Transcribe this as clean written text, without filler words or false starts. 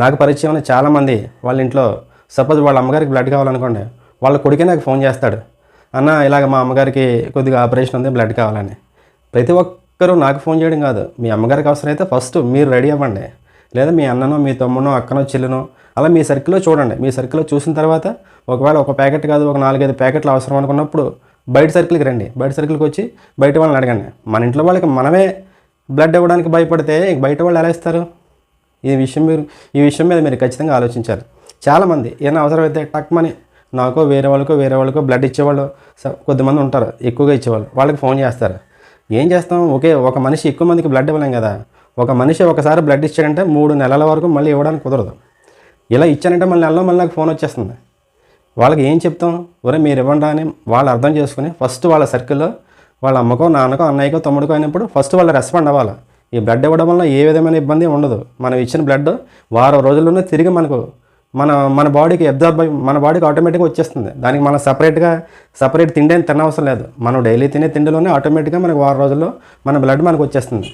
నాకు పరిచయం ఉన్న చాలామంది వాళ్ళ ఇంట్లో సపోజ్ వాళ్ళ అమ్మగారికి బ్లడ్ కావాలనుకోండి, వాళ్ళ కొడుకే నాకు ఫోన్ చేస్తాడు, అన్న ఇలాగ మా అమ్మగారికి కొద్దిగా ఆపరేషన్ ఉంది, బ్లడ్ కావాలని. ప్రతి ఒక్కరూ నాకు ఫోన్ చేయడం కాదు, మీ అమ్మగారికి అవసరమైతే ఫస్ట్ మీరు రెడీ అవ్వండి, లేదా మీ అన్ననో మీ తమ్మునో అక్కనో చెల్లినో అలా మీ సర్కిల్లో చూడండి. మీ సర్కిల్లో చూసిన తర్వాత ఒకవేళ ఒక ప్యాకెట్ కాదు ఒక 4-5 ప్యాకెట్లు అవసరం అనుకున్నప్పుడు బయట సర్కిల్కి రండి. బయట సర్కిల్కి వచ్చి బయట వాళ్ళని అడగండి. మన ఇంట్లో వాళ్ళకి మనమే బ్లడ్ ఇవ్వడానికి భయపడితే బయట వాళ్ళు ఎలా ఇస్తారు? ఈ విషయం మీద మీరు ఖచ్చితంగా ఆలోచించాలి. చాలామంది ఏమైనా అవసరమైతే టక్మని నాకో వేరే వాళ్ళకో బ్లడ్ ఇచ్చేవాళ్ళు కొద్దిమంది ఉంటారు, ఎక్కువగా ఇచ్చేవాళ్ళు, వాళ్ళకి ఫోన్ చేస్తారు. ఏం చేస్తాం? ఒక మనిషి ఎక్కువ మందికి బ్లడ్ ఇవ్వలేం కదా. ఒక మనిషి ఒకసారి బ్లడ్ ఇచ్చాడంటే 3 నెలల వరకు మళ్ళీ ఇవ్వడానికి కుదరదు. ఇలా ఇచ్చానంటే మళ్ళీ నెలలో మళ్ళీ నాకు ఫోన్ వచ్చేస్తుంది. వాళ్ళకి ఏం చెప్తాం? ఒరే మీరు ఇవ్వండి అని వాళ్ళు అర్థం చేసుకుని ఫస్ట్ వాళ్ళ సర్కిల్లో వాళ్ళ అమ్మకో నాన్నకో అన్నయ్యకో తమ్ముడికో అయినప్పుడు ఫస్ట్ వాళ్ళు రెస్పాండ్ అవ్వాలి. ఈ బ్లడ్ ఇవ్వడం వల్ల ఏ విధమైన ఇబ్బంది ఉండదు. మనం ఇచ్చిన బ్లడ్ వారం రోజుల్లోనే తిరిగి మన బాడీకి అబ్జార్బ్ అయ్యి మన బాడీకి ఆటోమేటిక్గా వచ్చేస్తుంది. దానికి మనం సపరేట్ తిండి అని తినవసరం లేదు. మనం డైలీ తినే తిండిలోనే ఆటోమేటిక్గా మనకు వారం రోజుల్లో మన బ్లడ్ మనకు వచ్చేస్తుంది.